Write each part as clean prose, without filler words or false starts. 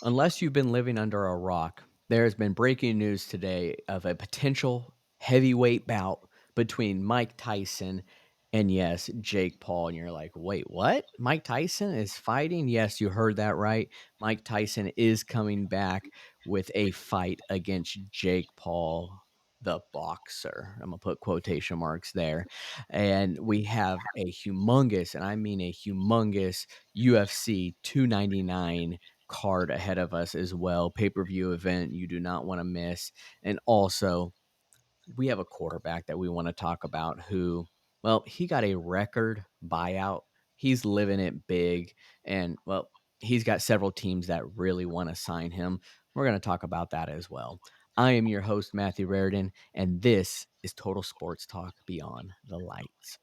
Unless you've been living under a rock, there has been breaking news today of a potential heavyweight bout between Mike Tyson and, yes, Jake Paul. And you're like, wait, what? Mike Tyson is fighting? Yes, you heard that right. Mike Tyson is coming back with a fight against Jake Paul, the boxer. I'm going to put quotation marks there. And we have a humongous, and I mean a humongous UFC 299 card ahead of us as well. Pay-per-view event you do not want to miss. And also, we have a quarterback that we want to talk about who, well, he got a record buyout. He's living it big. And, well, he's got several teams that really want to sign him. We're going to talk about that as well. I am your host, Matthew Raridan, and this is Total Sports Talk Beyond the Lights.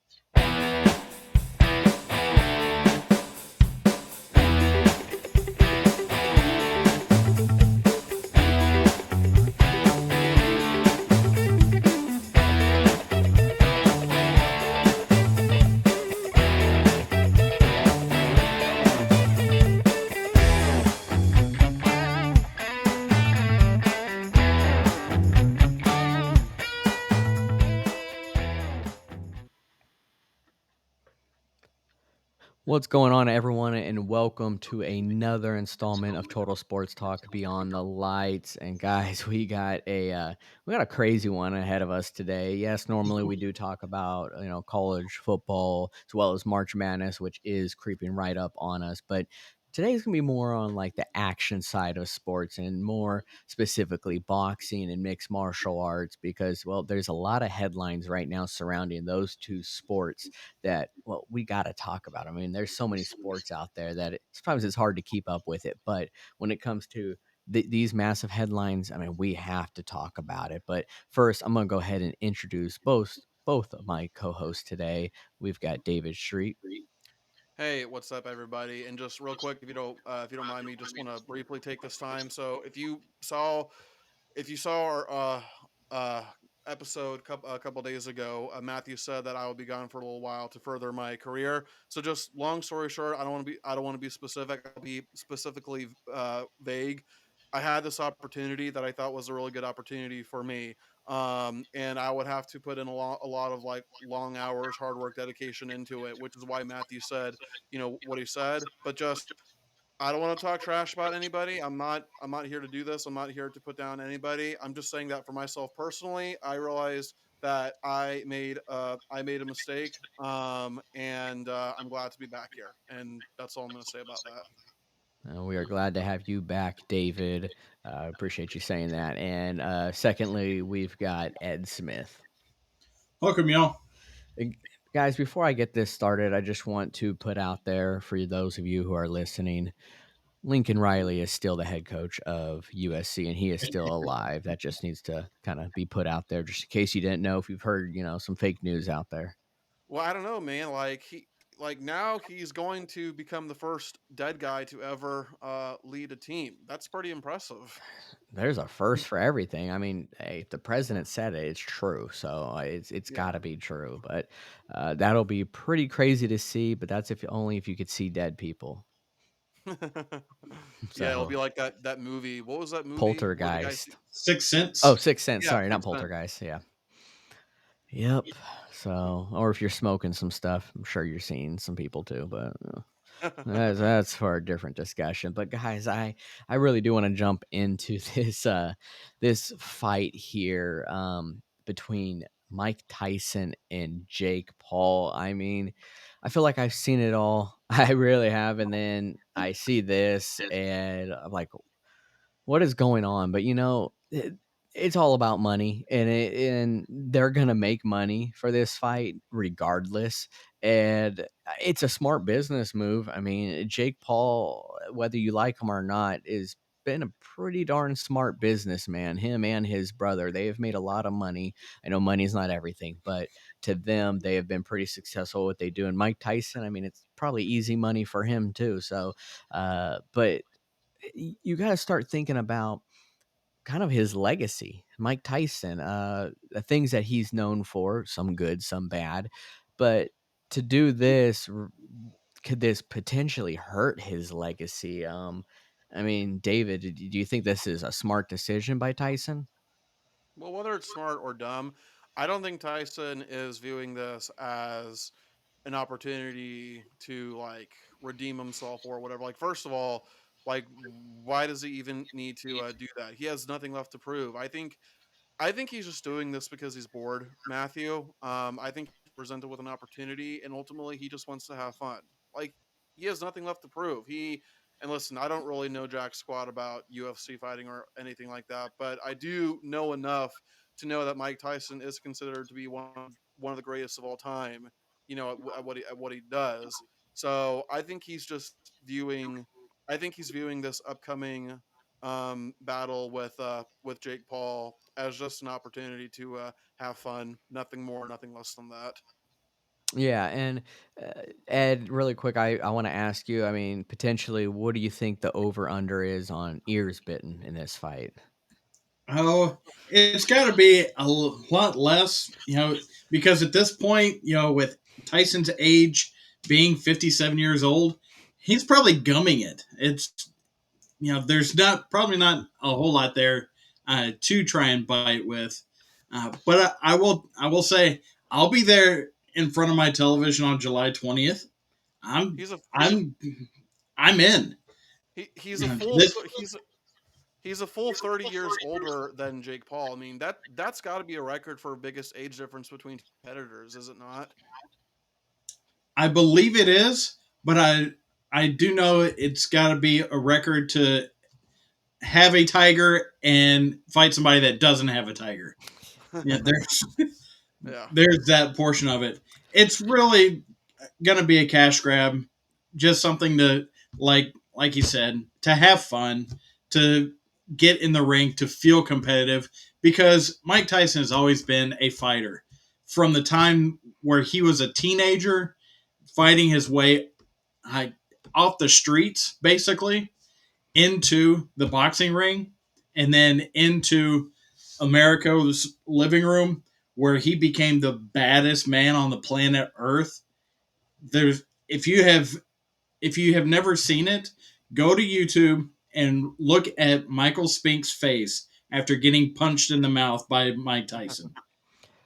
What's going on, everyone, and welcome to another installment of Total Sports Talk Beyond the Lights. And guys, we got a crazy one ahead of us today. Yes, normally we do talk about college football as well as March Madness, which is creeping right up on us. But today's gonna be more on like the action side of sports and more specifically boxing and mixed martial arts because, well, there's a lot of headlines right now surrounding those two sports that, well, we got to talk about. I mean, there's so many sports out there that sometimes it's hard to keep up with it. But when it comes to these massive headlines, I mean, we have to talk about it. But first, I'm going to go ahead and introduce both of my co-hosts today. We've got David Street. Hey, what's up, everybody? And just real quick, if you don't mind me, just want to briefly take this time. So, if you saw our uh, episode a couple days ago, Matthew said that I will be gone for a little while to further my career. So, just long story short, I don't want to be specific. I'll be specifically vague. I had this opportunity that I thought was a really good opportunity for me, and I would have to put in a lot of like long hours, hard work, dedication into it, which is why Matthew said, what he said. But just I don't want to talk trash about anybody. I'm not here to do this. I'm not here to put down anybody. I'm just saying that for myself personally, I realized that I made a mistake. And I'm glad to be back here. And that's all I'm going to say about that. We are glad to have you back, David. Appreciate you saying that. And secondly, we've got Ed Smith. Welcome, y'all. Uh, Guys, before I get this started, I just want to put out there for those of you who are listening, Lincoln Riley is still the head coach of USC, and he is still alive. That just needs to kind of be put out there, just in case you didn't know. If you've heard, some fake news out there. Well, I don't know, man. Like now he's going to become the first dead guy to ever lead a team. That's pretty impressive. There's a first for everything. I mean, hey, if the president said it, it's true. So it's Yeah. got to be true. But that'll be pretty crazy to see. But that's if only if you could see dead people. Yeah, it'll So be like that movie. What was that movie where the guy poltergeist. s- Sixth Oh, Sense. Sixth Sense. Yeah, Sorry, not Sixth Sense. poltergeist. Yeah. Yep. So, or if you're smoking some stuff, I'm sure you're seeing some people too. But that's for a different discussion. But guys, I really do want to jump into this fight here between Mike Tyson and Jake Paul. I mean, I feel like I've seen it all. I really have. And then I see this and I'm like, what is going on? But it's all about money, and they're gonna make money for this fight regardless. And it's a smart business move. I mean, Jake Paul, whether you like him or not, is been a pretty darn smart businessman. Him and his brother, they have made a lot of money. I know money's not everything, but to them, they have been pretty successful at what they do. And Mike Tyson, I mean, it's probably easy money for him too. So, but you got to start thinking about kind of his legacy. Mike Tyson, the things that he's known for, some good, some bad. But to do this, could this potentially hurt his legacy? I mean, David, do you think this is a smart decision by Tyson? Well, whether it's smart or dumb, I don't think Tyson is viewing this as an opportunity to like redeem himself or whatever. Like, first of all, like, why does he even need to do that? He has nothing left to prove. I think he's just doing this because he's bored, Matthew. I think he's presented with an opportunity, and ultimately he just wants to have fun. Like, he has nothing left to prove. And listen, I don't really know jack squat about UFC fighting or anything like that, but I do know enough to know that Mike Tyson is considered to be one of the greatest of all time. You know, at what he does. So I think he's just viewing. I think he's viewing this upcoming battle with Jake Paul as just an opportunity to have fun. Nothing more, nothing less than that. Yeah, and Ed, really quick, I want to ask you. I mean, potentially, what do you think the over under is on ears bitten in this fight? Oh, it's got to be a lot less, because at this point, with Tyson's age being 57 years old, he's probably gumming it. It's, there's not probably not a whole lot there to try and bite with. But I will say I'll be there in front of my television on July 20th. I'm He's a I'm I'm in. he's You a know, full this he's a full 30 years older than Jake Paul. I mean that's got to be a record for biggest age difference between competitors, is it not? I believe it is, but I do know it's got to be a record to have a tiger and fight somebody that doesn't have a tiger. Yeah, Yeah. there's that portion of it. It's really gonna be a cash grab, just something to like you said, to have fun, to get in the ring, to feel competitive. Because Mike Tyson has always been a fighter from the time where he was a teenager, fighting his way like, off the streets, basically, into the boxing ring, and then into America's living room, where he became the baddest man on the planet Earth. There's if you have never seen it, go to YouTube and look at Michael Spink's face after getting punched in the mouth by Mike Tyson.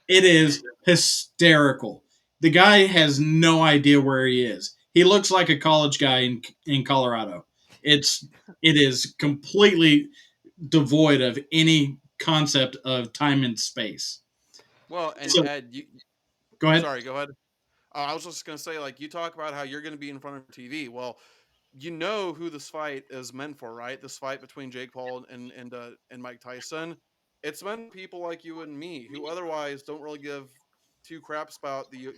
It is hysterical. The guy has no idea where he is. He looks like a college guy in Colorado. It's it is completely devoid of any concept of time and space. Well, and So Ed, you go ahead. sorry, go ahead. I was just gonna say, like, you talk about how you're gonna be in front of TV. Well, you know who this fight is meant for, right? This fight between Jake Paul and Mike Tyson. It's meant for people like you and me who otherwise don't really give two craps about the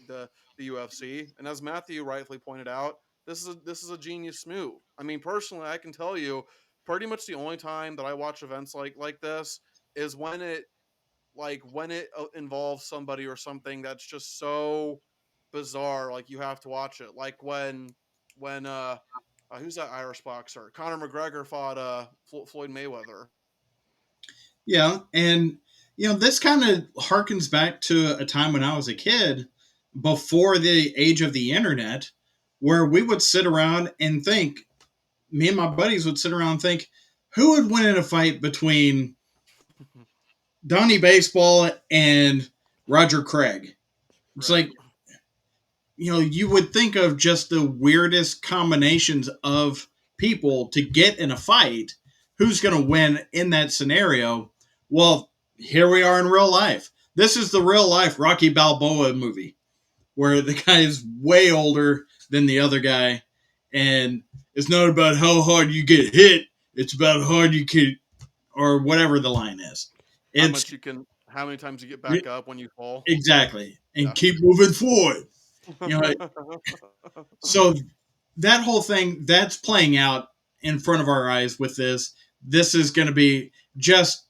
UFC. And as Matthew rightfully pointed out, this is a genius move. I mean, personally, I can tell you, pretty much the only time that I watch events like this is when it involves somebody or something that's just so bizarre, like you have to watch it. Like when who's that Irish boxer? Conor McGregor fought Floyd Mayweather. Yeah, and this kind of harkens back to a time when I was a kid, before the age of the internet, where we would sit around and think. Me and my buddies would sit around and think, who would win in a fight between Donnie Baseball and Roger Craig? It's Right. like, you would think of just the weirdest combinations of people to get in a fight. Who's going to win in that scenario? Well, here we are in real life. This is the real life Rocky Balboa movie, where the guy is way older than the other guy. And it's not about how hard you get hit, it's about how hard you can, or whatever the line is. It's How many times you get back up when you fall? exactly, and Yeah. keep moving forward. You know, so that whole thing that's playing out in front of our eyes with this. This is going to be just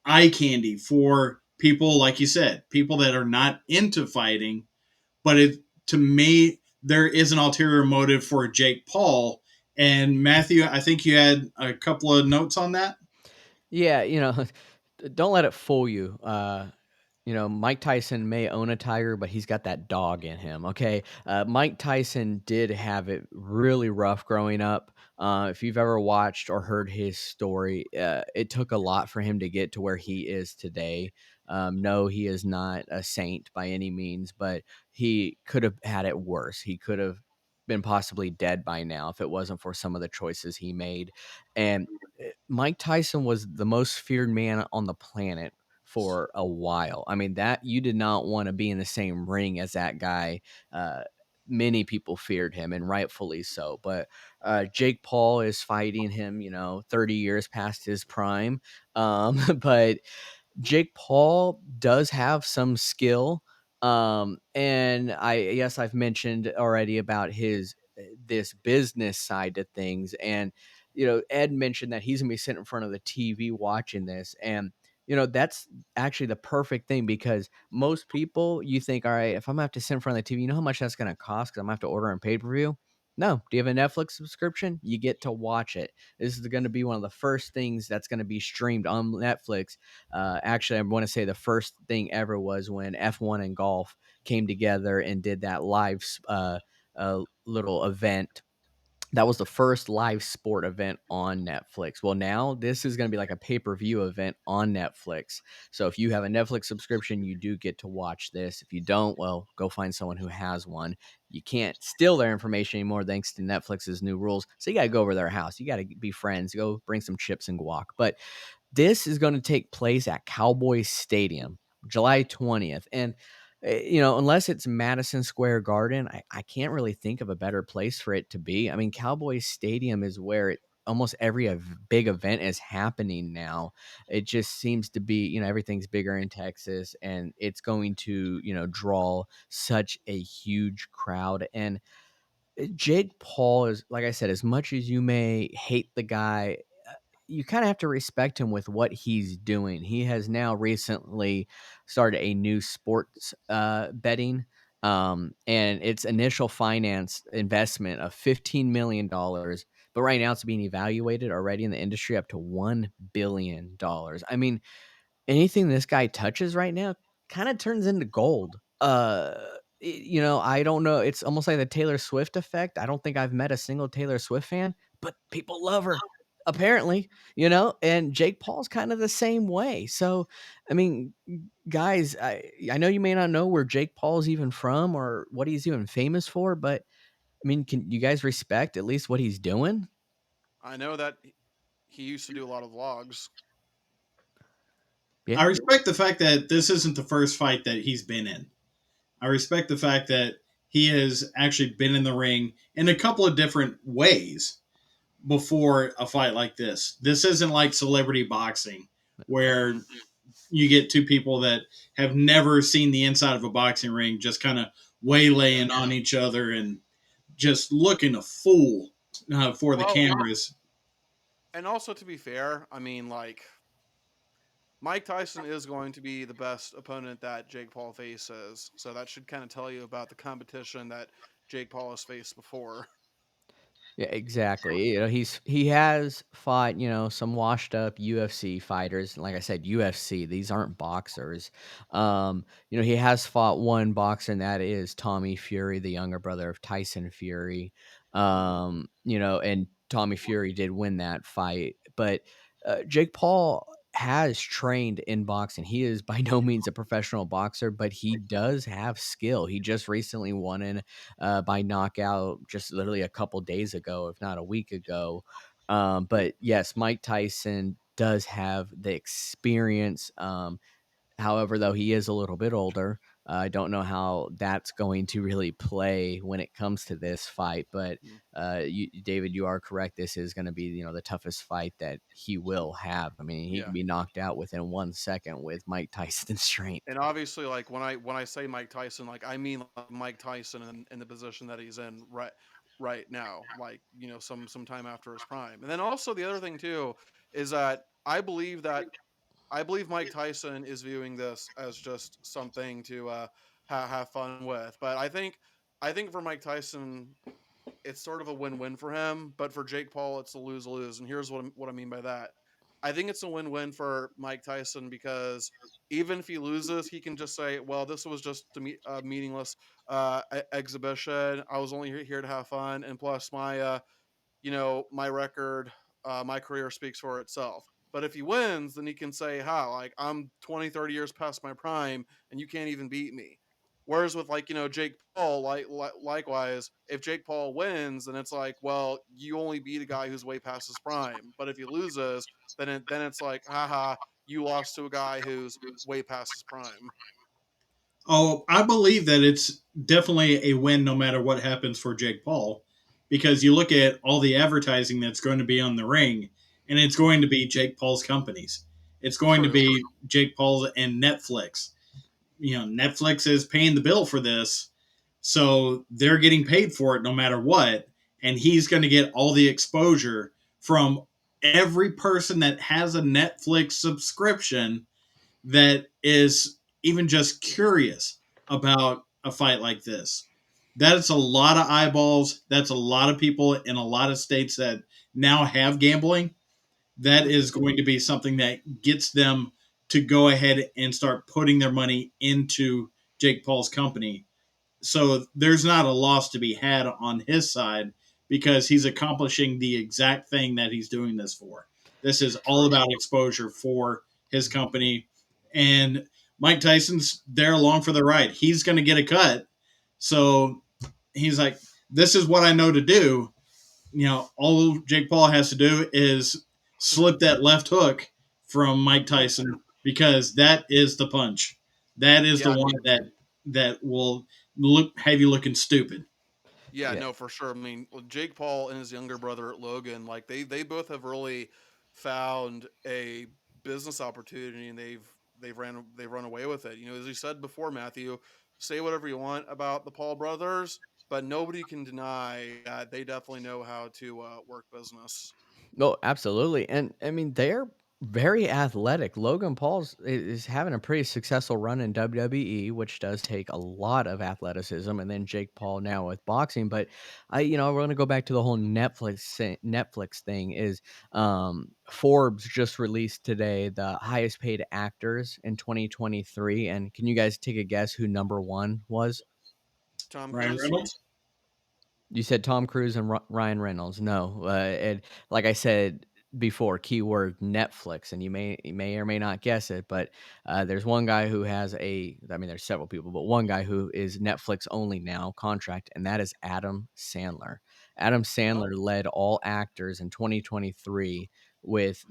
eye candy for people, like you said, people that are not into fighting. But to me, there is an ulterior motive for Jake Paul. And Matthew, I think you had a couple of notes on that. Yeah, don't let it fool you. Mike Tyson may own a tiger, but he's got that dog in him. Okay. Mike Tyson did have it really rough growing up. If you've ever watched or heard his story, it took a lot for him to get to where he is today. No, he is not a saint by any means, but he could have had it worse. He could have been possibly dead by now if it wasn't for some of the choices he made. And Mike Tyson was the most feared man on the planet for a while. I mean, that you did not want to be in the same ring as that guy. Uh, Many people feared him, and rightfully so. But Jake Paul is fighting him, 30 years past his prime. But Jake Paul does have some skill. And yes, I've mentioned already about his this business side to things. And, Ed mentioned that he's gonna be sitting in front of the TV watching this. And, that's actually the perfect thing because most people, you think, all right, if I'm gonna have to sit in front of the TV, you know how much that's gonna cost because I'm gonna have to order on pay-per-view? No. Do you have a Netflix subscription? You get to watch it. This is going to be one of the first things that's going to be streamed on Netflix. Actually, I want to say the first thing ever was when F1 and golf came together and did that live little event. That was the first live sport event on Netflix. Well, now this is going to be like a pay-per-view event on Netflix. So if you have a Netflix subscription, you do get to watch this. If you don't, well, go find someone who has one. You can't steal their information anymore thanks to Netflix's new rules. So you got to go over their house. You got to be friends. Go bring some chips and guac. But this is going to take place at Cowboys Stadium, July 20th. And, unless it's Madison Square Garden, I can't really think of a better place for it to be. I mean, Cowboys Stadium is where almost every big event is happening now. It just seems to be, everything's bigger in Texas and it's going to, draw such a huge crowd. And Jake Paul is, like I said, as much as you may hate the guy, you kind of have to respect him with what he's doing. He has now recently started a new sports betting, and its initial finance investment of $15 million, but right now it's being evaluated already in the industry up to $1 billion. I mean, anything this guy touches right now kind of turns into gold. I don't know. It's almost like the Taylor Swift effect. I don't think I've met a single Taylor Swift fan, but people love her apparently, and Jake Paul's kind of the same way. So, I mean, guys, I know you may not know where Jake Paul's even from or what he's even famous for, but I mean, can you guys respect at least what he's doing? I know that he used to do a lot of vlogs. Yeah. I respect the fact that this isn't the first fight that he's been in. I respect the fact that he has actually been in the ring in a couple of different ways before a fight like this. This isn't like celebrity boxing where Hmm. you get two people that have never seen the inside of a boxing ring just kind of Yeah. waylaying on each other and just looking a fool for the Well, cameras. and also to be fair, I mean, like Mike Tyson is going to be the best opponent that Jake Paul faces, so that should kind of tell you about the competition that Jake Paul has faced before. Yeah, exactly. He has fought, some washed up UFC fighters. Like I said, UFC, these aren't boxers. He has fought one boxer, and that is Tommy Fury, the younger brother of Tyson Fury. Hmm. And Tommy Fury did win that fight. But Jake Paul has trained in boxing. He is by no means a professional boxer, but he does have skill. He just recently won in by knockout just literally a couple days ago, if not a week ago. But yes, Mike Tyson does have the experience. However, though he is a little bit older, I don't know how that's going to really play when it comes to this fight. But David, you are correct. This is going to be the toughest fight that he will have. I mean, he Yeah. can be knocked out within 1 second with Mike Tyson's strength. And obviously, like when I say Mike Tyson, like I mean like Mike Tyson in the position that he's in right now, like some time after his prime. And then also the other thing too is that I believe Mike Tyson is viewing this as just something to have fun with. But I think for Mike Tyson, it's sort of a win-win for him. But for Jake Paul, it's a lose-lose. And here's what I mean by that. I think it's a win-win for Mike Tyson because even if he loses, he can just say, "Well, this was just a meaningless exhibition. I was only here to have fun, and plus my record, my career speaks for itself." But if he wins, then he can say, "Ha, like I'm 20, 30 years past my prime, and you can't even beat me." Whereas with Jake Paul, likewise, if Jake Paul wins, then it's like, well, you only beat a guy who's way past his prime. But if he loses, then it's like, haha, you lost to a guy who's way past his prime. Oh, I believe that it's definitely a win no matter what happens for Jake Paul, because you look at all the advertising that's going to be on the ring, and it's going to be Jake Paul's companies. It's going to True. be Jake Paul's and Netflix. Netflix is paying the bill for this, so they're getting paid for it no matter what, and he's going to get all the exposure from every person that has a Netflix subscription that is even just curious about a fight like this. That's a lot of eyeballs. That's a lot of people in a lot of states that now have gambling. That is going to be something that gets them to go ahead and start putting their money into Jake Paul's company. So there's not a loss to be had on his side because he's accomplishing the exact thing that he's doing this for. This is all True. about exposure for his company. And Mike Tyson's there along for the ride. He's going to get a cut. So he's like, this is what I know to do. All Jake Paul has to do is slip that left hook from Mike Tyson because that is the punch. That is the Yeah, I one mean, that will have you looking stupid. yeah, Yeah. no, for sure. I mean, Jake Paul and his younger brother Logan, like they both have really found a business opportunity, and they've run away with it. As you said before, Matthew, say whatever you want about the Paul brothers, but nobody can deny that they definitely know how to work business. Oh, absolutely. And I mean, they're very athletic. Logan Paul's is having a pretty successful run in WWE, which does take a lot of athleticism. And then Jake Paul now with boxing. But I want to go back to the whole Netflix thing. Is Forbes just released today the highest paid actors in 2023, and can you guys take a guess who number one was? Tom Ryan Cruise. Reynolds? You said Tom Cruise and Ryan Reynolds. No, and like I said before, keyword Netflix, and you may or may not guess it, but there's one guy who has a. I mean, there's several people, but one guy who is Netflix only now contract, and that is Adam Sandler. Adam Sandler Oh, led all actors in 2023 with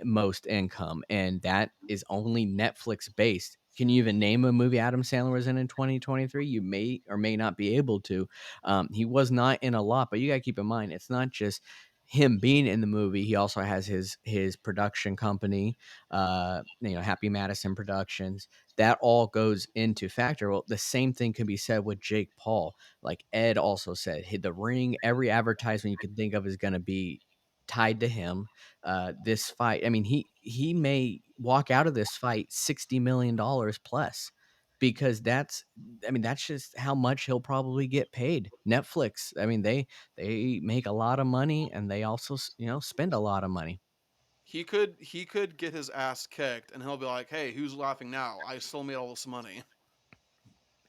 most income, and that is only Netflix based. Can you even name a movie Adam Sandler was in 2023? You may or may not be able to. He was not in a lot, but you got to keep in mind it's not just him being in the movie. He also has his production company, Happy Madison Productions. That all goes into factor. Well, the same thing can be said with Jake Paul. Like Ed also said, the ring, every advertisement you can think of is going to be tied to him. This fight, I mean, he may walk out of this fight $60 million plus because that's just how much he'll probably get paid. Netflix, I mean, they make a lot of money and they also, spend a lot of money. he could get his ass kicked, and he'll be like, "Hey, who's laughing now? I still made all this money."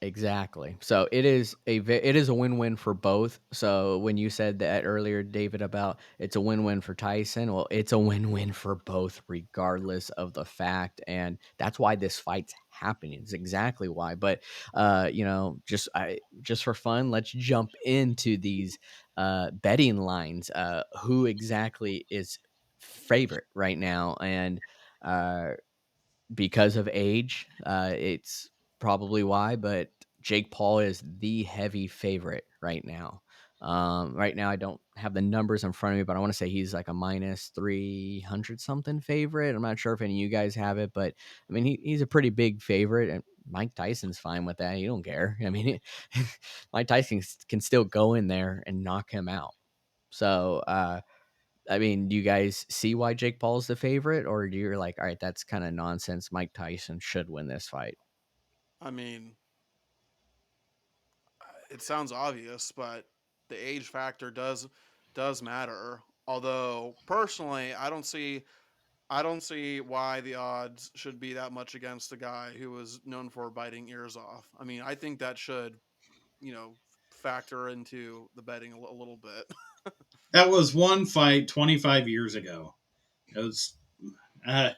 Exactly. So it is a win-win for both. So when you said that earlier, David, about it's a win-win for Tyson, well, it's a win-win for both, regardless of the fact, and that's why this fight's happening. It's exactly why. But just for fun, let's jump into these betting lines. Who exactly is favorite right now? And uh, because of age, it's probably why, but Jake Paul is the heavy favorite right now. Right now, I don't have the numbers in front of me, but I want to say he's like a minus 300 something favorite. I'm not sure if any of you guys have it, but I mean, he's a pretty big favorite, and Mike Tyson's fine with that. He don't care. I mean, Mike Tyson can still go in there and knock him out. So, I mean, do you guys see why Jake Paul's the favorite, or do you like, all right, that's kind of nonsense. Mike Tyson should win this fight. I mean, it sounds obvious, but the age factor does matter. Although personally, I don't see. I don't see why the odds should be that much against a guy who was known for biting ears off. I mean, I think that should, you know, factor into the betting a little bit. That was one fight 25 years ago. It was uh,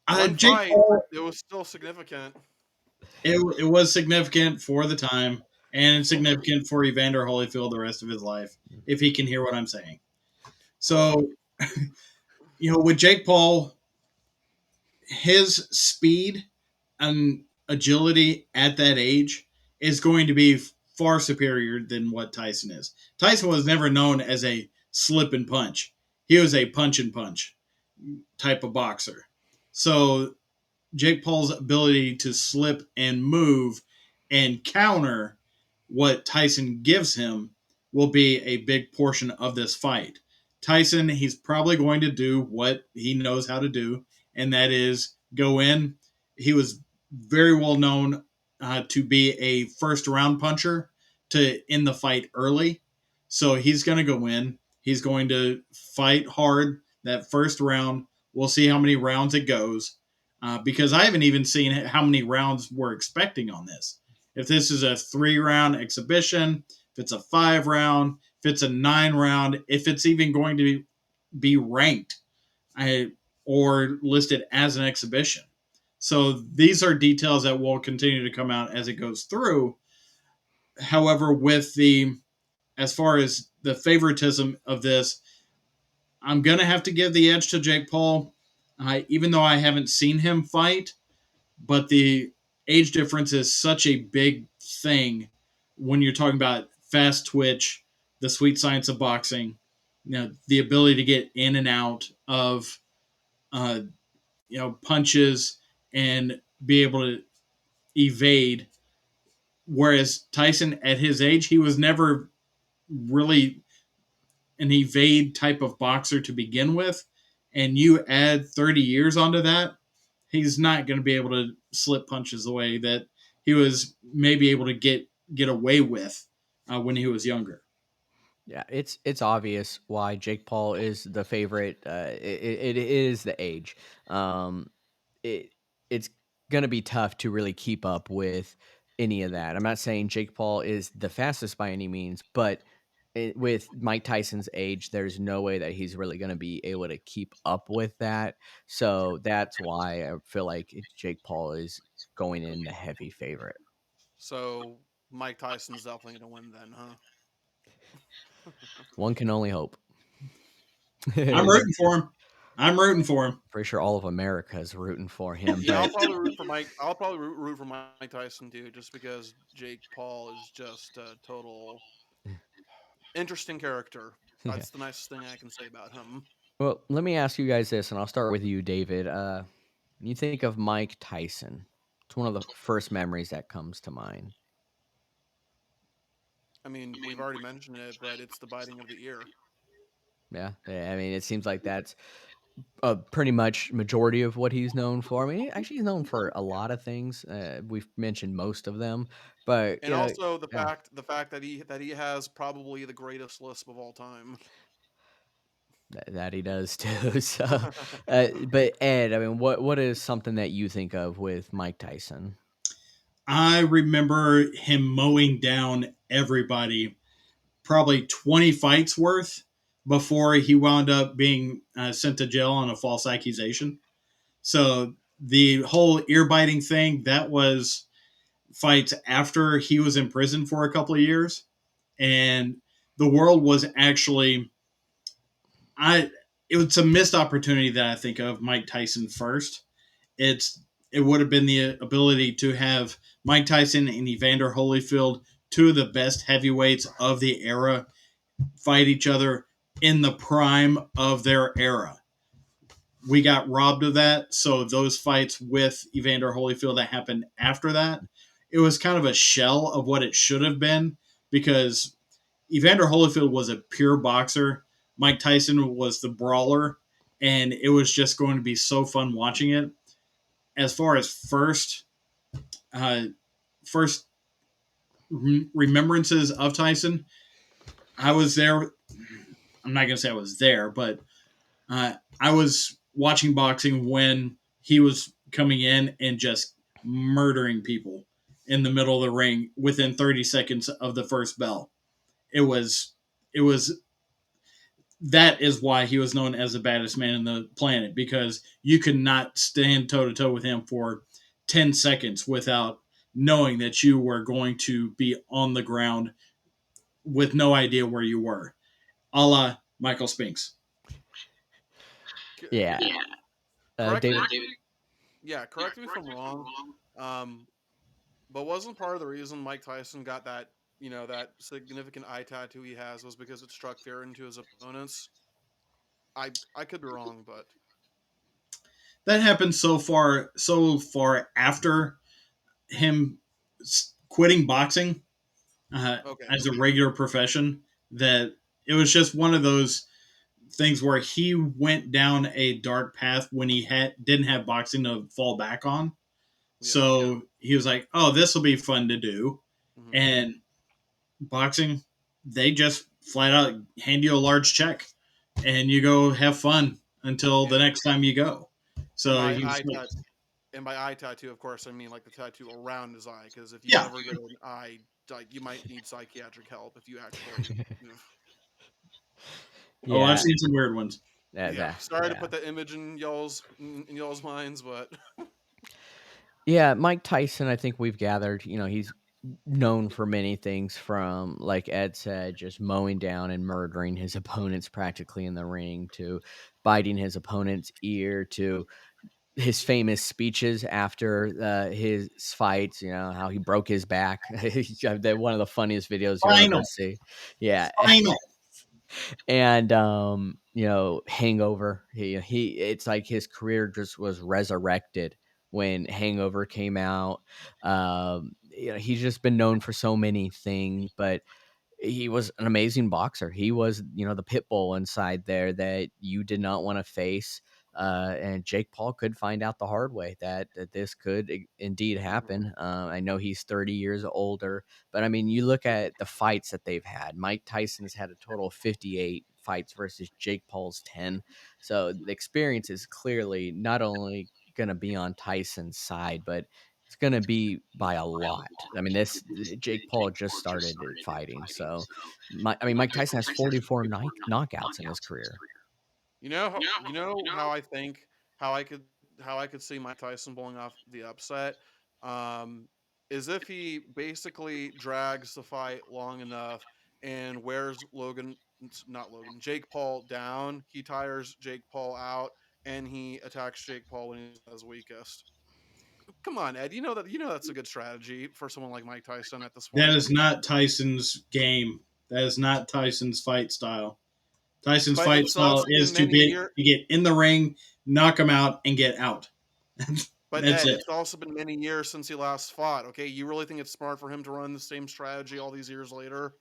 One Jake fight, but Paul. it was still significant. It was significant for the time, and it's significant for Evander Holyfield the rest of his life, if he can hear what I'm saying. Well, So, with Jake Paul, his speed and agility at that age is going to be far superior than what Tyson is. Tyson was never known as a slip and punch. He was a punch and punch type of boxer. So Jake Paul's ability to slip and move and counter what Tyson gives him will be a big portion of this fight. Tyson, he's probably going to do what he knows how to do, and that is go in. He was very well known to be a first round puncher to end the fight early. So he's going to go in. He's going to fight hard that first round. We'll see how many rounds it goes because I haven't even seen how many rounds we're expecting on this. If this is a 3 round exhibition, if it's a 5 round, if it's a 9 round, if it's even going to be ranked or listed as an exhibition. So these are details that will continue to come out as it goes through. However, as far as the favoritism of this, I'm gonna have to give the edge to Jake Paul, even though I haven't seen him fight. But the age difference is such a big thing when you're talking about fast twitch, the sweet science of boxing, the ability to get in and out of uh, punches and be able to evade. Whereas Tyson, at his age, he was never really an evade type of boxer to begin with. And you add 30 years onto that, he's not going to be able to slip punches the way that he was maybe able to get away with when he was younger. Yeah, it's obvious why Jake Paul is the favorite. It is the age. Um, it it's gonna be tough to really keep up with any of that. I'm not saying Jake Paul is the fastest by any means, but with Mike Tyson's age, there's no way that he's really gonna be able to keep up with that. So that's why I feel like Jake Paul is going in the heavy favorite. so Mike Tyson's definitely going to win then, huh? One can only hope. I'm rooting for him. I'm rooting for him. Pretty sure all of America is rooting for him, Yeah, I'll but probably root for Mike. I'll probably root for Mike Tyson too, just because Jake Paul is just a total interesting character. yeah. That's the nicest thing I can say about him. Well, let me ask you guys this, and I'll start with you, David. When you think of Mike Tyson, it's one of the first memories that comes to mind. I mean, we've already mentioned it, but it's the biting of the ear. Yeah, I mean, it seems like that's pretty much majority of what he's known for. I mean, actually, he's known for a lot of things. We've mentioned most of them, but And also the yeah, fact that he has probably the greatest lisp of all time. that he does too. So, but Ed, I mean, what is something that you think of with Mike Tyson? I remember him mowing down everybody, probably 20 fights worth before he wound up being sent to jail on a false accusation. So the whole ear biting thing, that was fights after he was in prison for a couple of years. And the world was actually I it was a missed opportunity that I think of Mike Tyson first. It's it would have been the ability to have Mike Tyson and Evander Holyfield, two of the best heavyweights of the era, fight each other in the prime of their era. We got robbed of that, so those fights with Evander Holyfield that happened after that, it was kind of a shell of what it should have been because Evander Holyfield was a pure boxer. Mike Tyson was the brawler, and it was just going to be so fun watching it. As far as uh, first remembrances of Tyson, I was there. I'm not going to say I was there, but I was watching boxing when he was coming in and just murdering people in the middle of the ring within 30 seconds of the first bell. It was that is why he was known as the baddest man in the planet, because you could not stand toe to toe with him for 10 seconds without knowing that you were going to be on the ground with no idea where you were, a la Michael Spinks. Yeah. Yeah. Correct me. David. Yeah, correct me if I'm wrong. Um, but wasn't part of the reason Mike Tyson got that, that significant eye tattoo he has was because it struck fear into his opponents? I could be wrong, but That happened so far after him quitting boxing uh, okay. as a regular profession, that it was just one of those things where he went down a dark path when he didn't have boxing to fall back on. Yeah. So he was like, "Oh, this will be fun to do," Hmm. and boxing, they just flat out hand you a large check, and you go have fun until the And next time you go. and So by he was eye like, tat and by eye tattoo, of course, I mean like the tattoo around his eye. Because if you "Yeah, ever get an eye, like you might need psychiatric help if you actually. oh, I've Yeah. seen some weird ones." Yeah. Sorry to Yeah. put that image in y'all's minds, but Yeah, Mike Tyson, I think we've gathered, he's known for many things from, like Ed said, just mowing down and murdering his opponents practically in the ring, to biting his opponent's ear, to his famous speeches after his fights, how he broke his back. They're one of the funniest videos you'll ever Final, see. Yeah. final. And Hangover, he it's like his career just was resurrected when Hangover came out. He's just been known for so many things, but he was an amazing boxer. He was, the pit bull inside there that you did not want to face. And Jake Paul could find out the hard way that this could indeed Mhm. happen. I know he's 30 years older, but I mean, you look at the fights that they've had. Mike Tyson's had a total of 58 fights versus Jake Paul's 10. So the experience is clearly not only going to be on Tyson's side, but it's gonna be by a lot. I mean, this Jake Paul just started fighting, so Mike Tyson has 44 knockouts in his career. How I think how I could see Mike Tyson pulling off the upset, um, is if he basically drags the fight long enough and wears not Logan, Jake Paul down. He tires Jake Paul out, and he attacks Jake Paul when he's at his weakest. Come on, Ed. That's a good strategy for someone like Mike Tyson at this That point. is not Tyson's game. That is not Tyson's fight style. Tyson's But fight it's style also been is to many years. get in the ring, knock him out, and get out. But That's Ed, it. it's also been many years since he last fought. Okay, you really think it's smart for him to run the same strategy all these years later?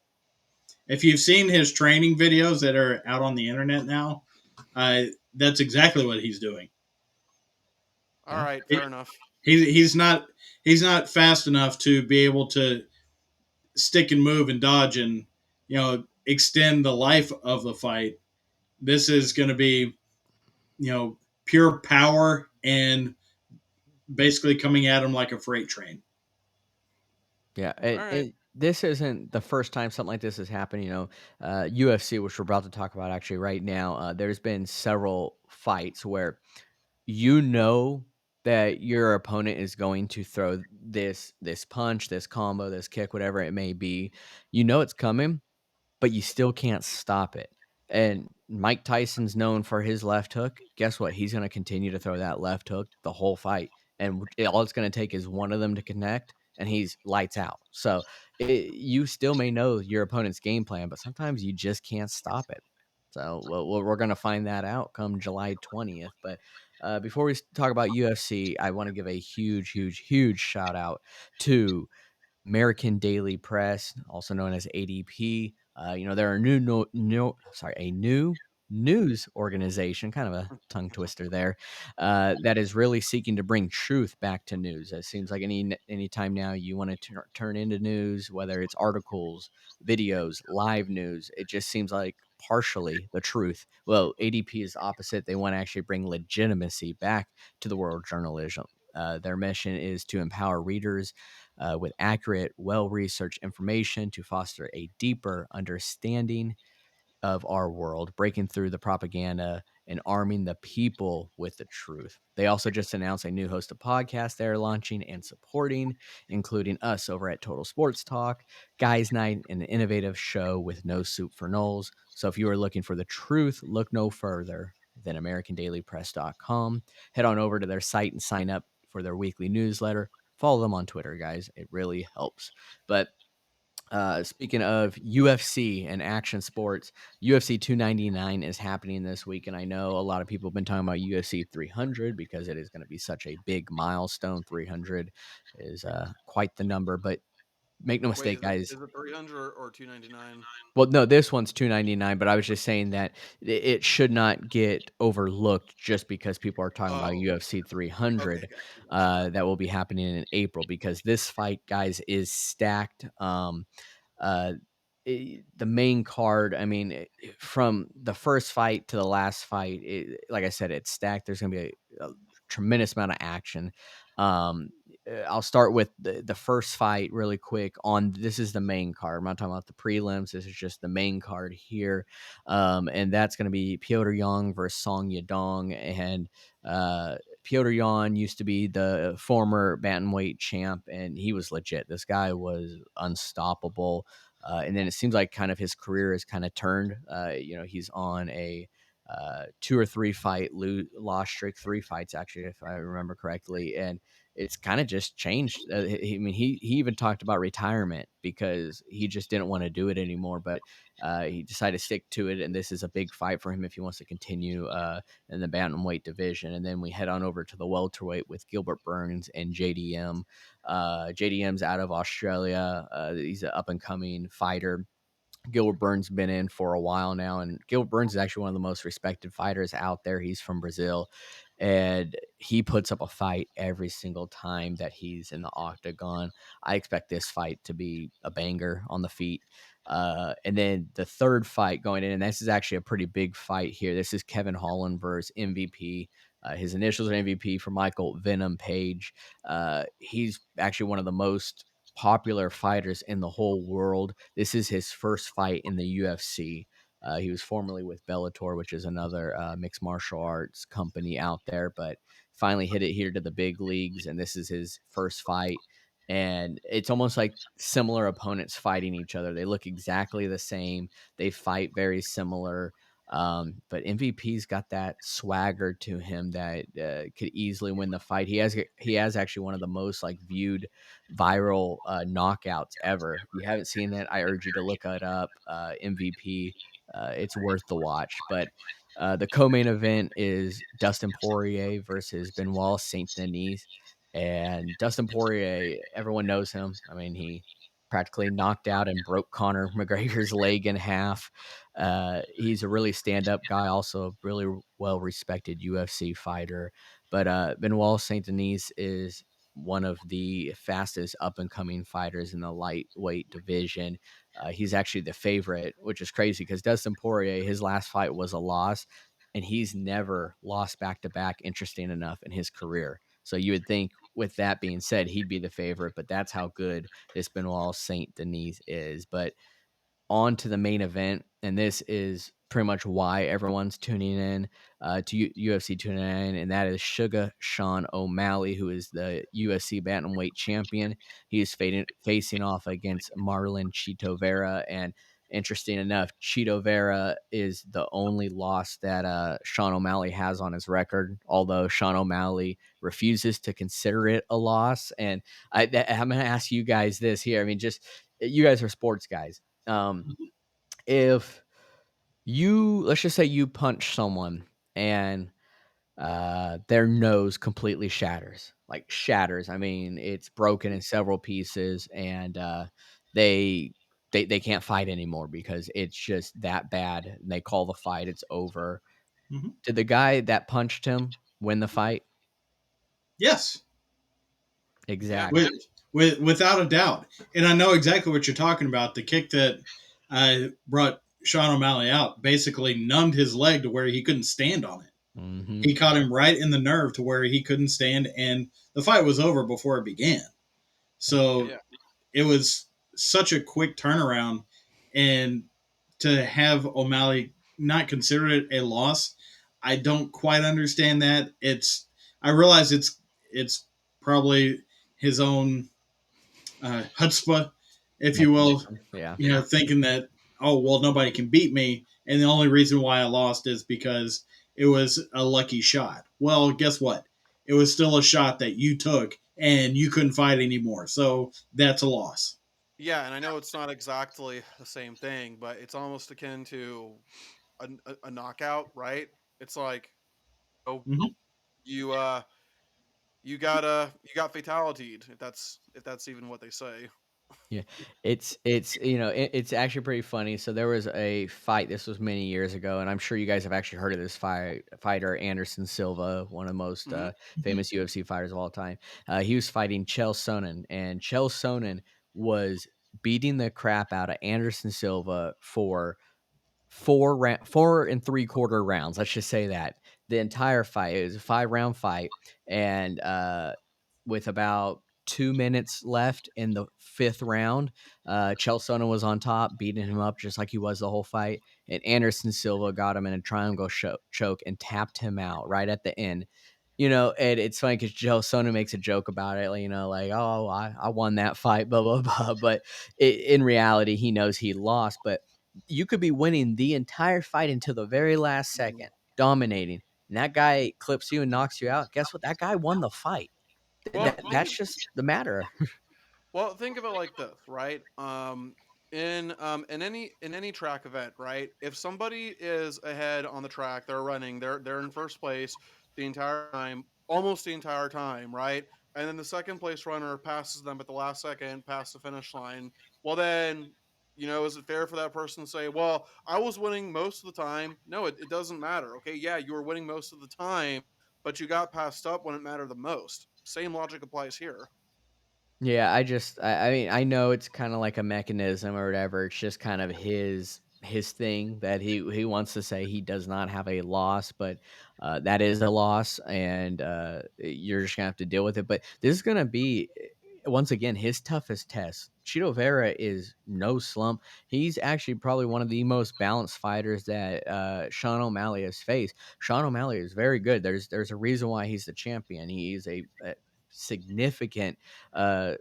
If you've seen his training videos that are out on the internet now, that's exactly what he's doing. All Yeah, right, fair enough. He's not fast enough to be able to stick and move and dodge and extend the life of the fight. This is going to be pure power and basically coming at him like a freight train. yeah. All right. This isn't the first time something like this has happened. UFC, which we're about to talk about actually right now. There's been several fights where you know that your opponent is going to throw this punch, this combo, this kick, whatever it may be. You know it's coming, but you still can't stop it. And Mike Tyson's known for his left hook. Guess what? He's going to continue to throw that left hook the whole fight. And all it's going to take is one of them to connect, and he's lights out. So you still may know your opponent's game plan, but sometimes you just can't stop it. So we're going to find that out come July 20th. But before we talk about UFC, I want to give a huge, huge, huge shout out to American Daily Press, also known as ADP. There are a new news organization, kind of a tongue twister there, that is really seeking to bring truth back to news. It seems like anytime now you want to turn into news, whether it's articles, videos, live news, it just seems like partially the truth. Well, ADP is opposite. They want to actually bring legitimacy back to the world of journalism. Their mission is to empower readers with accurate, well researched information to foster a deeper understanding of our world, breaking through the propaganda and arming the people with the truth. They also just announced a new host of podcasts they're launching and supporting, including us over at Total Sports Talk, Guys Night, and an innovative show with No Soup for Knowles. So if you are looking for the truth, look no further than AmericanDailyPress.com. Head on over to their site and sign up for their weekly newsletter. Follow them on Twitter, guys. It really helps. But speaking of UFC and action sports, UFC 299 is happening this week, and I know a lot of people have been talking about UFC 300 because it is going to be such a big milestone. 300 is quite the number, but make no Wait, mistake, guys. is it 300 or 299? Well, no, this one's 299, but I was just saying that it should not get overlooked just because people are talking about Oh, UFC okay, 300 gotcha. that will be happening in April because this fight, guys, is stacked. Uh, the main card, I mean, from the first fight to the last fight, like I said, it's stacked. There's going to be a tremendous amount of action. Um, I'll start with the first fight really quick. On this is the main card. I'm not talking about the prelims. This is just the main card here, and that's going to be Piotr Yang versus Song Yadong. And Piotr Yan used to be the former bantamweight champ, and he was legit. This guy was unstoppable. And then it seems like kind of his career has kind of turned. He's on a 2 or 3 fight loss streak, 3 fights actually, if I remember correctly, and it's kind of just changed. I mean, he even talked about retirement because he just didn't want to do it anymore, but he decided to stick to it, and this is a big fight for him if he wants to continue in the bantamweight division. And then we head on over to the welterweight with Gilbert Burns and JDM. JDM's out of Australia. He's an up and coming fighter. Gilbert Burns been in for a while now, and Gilbert Burns is actually one of the most respected fighters out there. He's from Brazil, and he puts up a fight every single time that he's in the octagon. I expect this fight to be a banger on the feet. And then the third fight going in, and this is actually a pretty big fight here. This is Kevin Holland versus MVP. His initials are MVP for Michael Venom Page. He's actually one of the most popular fighters in the whole world. This is his first fight in the UFC. He was formerly with Bellator, which is another mixed martial arts company out there, but finally hit it here to the big leagues. And this is his first fight. And it's almost like similar opponents fighting each other. They look exactly the same. They fight very similar. But MVP's got that swagger to him that could easily win the fight. He has actually one of the most like viewed viral knockouts ever. If you haven't seen it, I urge you to look it up. MVP, it's worth the watch. But the co-main event is Dustin Poirier versus Benoit Saint Denis, and Dustin Poirier, everyone knows him. I mean, he practically knocked out and broke Conor McGregor's leg in half. He's a really stand-up guy, also a really well-respected UFC fighter. But Benoit Saint Denis is one of the fastest up and coming fighters in the lightweight division. He's actually the favorite, which is crazy because Dustin Poirier, his last fight was a loss, and he's never lost back to back, interesting enough, in his career. So you would think, with that being said, he'd be the favorite, but that's how good this Benoit Saint Denis is. But on to the main event, and this is pretty much why everyone's tuning in to UFC 299, and that is Sugar Sean O'Malley, who is the UFC bantamweight champion. He is facing off against Marlon Chito Vera, and interesting enough, Chito Vera is the only loss that Sean O'Malley has on his record, although Sean O'Malley refuses to consider it a loss. And I'm going to ask you guys this here. I mean, just you guys are sports guys. um, if let's just say you punch someone and their nose completely shatters, like shatters. I mean, it's broken in several pieces, and they they can't fight anymore because it's just that bad. And they call the fight, it's over. Mhm. Did the guy that punched him win the fight? Yes, Yeah. with, Exactly. without a doubt. And I know exactly what you're talking about. The kick that brought Sean O'Malley out basically numbed his leg to where he couldn't stand on it. Mhm. He caught him right in the nerve to where he couldn't stand, and the fight was over before it began. So Yeah. it was such a quick turnaround, and to have O'Malley not consider it a loss, I don't quite understand that. I realize it's probably his own chutzpah, if you will, Mechanism. Yeah. thinking that, oh well, nobody can beat me, and the only reason why I lost is because it was a lucky shot. Well, guess what? It was still a shot that you took, and you couldn't fight anymore. So that's a loss. Yeah, and I know it's not exactly the same thing, but it's almost akin to a knockout, right? It's like, oh, Mm-hmm. you you got fatalityed, if that's even what they say. Yeah, it's it's actually pretty funny. So there was a fight. This was many years ago, and I'm sure you guys have actually heard of this fighter Anderson Silva, one of the most Hmm. famous UFC fighters of all time. He was fighting Chael Sonnen, and Chael Sonnen was beating the crap out of Anderson Silva for 4 and 3/4 rounds. Let's just say that the entire fight, it was a 5 round fight, and with about 2 minutes left in the fifth round, Chael Sonnen was on top, beating him up just like he was the whole fight, and Anderson Silva got him in a triangle choke and tapped him out right at the end. And it's funny because Joe Sonnen makes a joke about it, like, like, oh, I won that fight, blah, blah, blah. But in reality, he knows he lost. But you could be winning the entire fight until the very last second, dominating, and that guy clips you and knocks you out. Guess what? That guy won the fight. Well, That's just the matter. think of it like this, right? In any track event, right? If somebody is ahead on the track, they're running, they're in first place the entire time, almost the entire time, right? And then the second place runner passes them at the last second past the finish line. Well, then, is it fair for that person to say, "Well, I was winning most of the time"? No, it doesn't matter. Okay, yeah, you were winning most of the time, but you got passed up when it mattered the most. Same logic applies here. Yeah, I mean, I know it's kinda like a mechanism or whatever, it's just kind of his thing that he wants to say he does not have a loss, but, that is a loss, and, you're just gonna have to deal with it, but this is gonna be, once again, his toughest test. Chito Vera is no slump. He's actually probably one of the most balanced fighters that, Sean O'Malley has faced. Sean O'Malley is very good. There's a reason why he's the champion. He's a significant uh,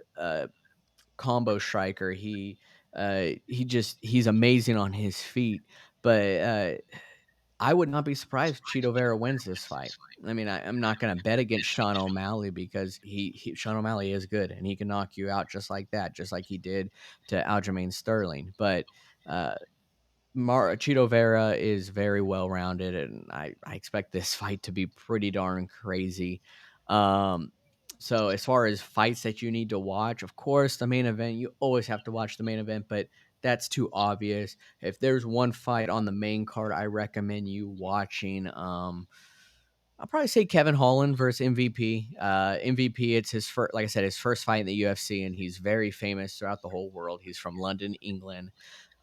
combo striker. He's amazing on his feet. But I would not be surprised if Cheeto Vera wins this fight. I mean, I'm not going to bet against Sean O'Malley because Sean O'Malley is good and he can knock you out just like that, just like he did to Aljamain Sterling. But uh, Cheeto Vera is very well rounded, and I expect this fight to be pretty darn crazy. Um, so as far as fights that you need to watch, of course, the main event, you always have to watch the main event, but that's too obvious. If there's one fight on the main card, I recommend you watching. I'll probably say Kevin Holland versus MVP. MVP, it's his first, like I said, his first fight in the UFC, and he's very famous throughout the whole world. He's from London, England.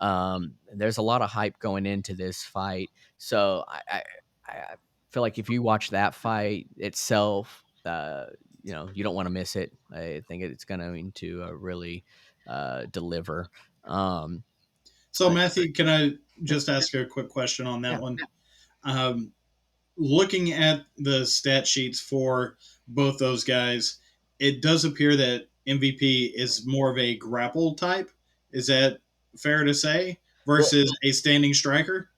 There's a lot of hype going into this fight, so I feel like if you watch that fight itself, you don't want to miss it. I think it's going to really deliver. Um, So, uh, Matthew, can I yeah, just ask a quick question on that yeah. one? Um, Looking at the stat sheets for both those guys, it does appear that MVP is more of a grapple type. Is that fair to say? Well, Versus a standing striker?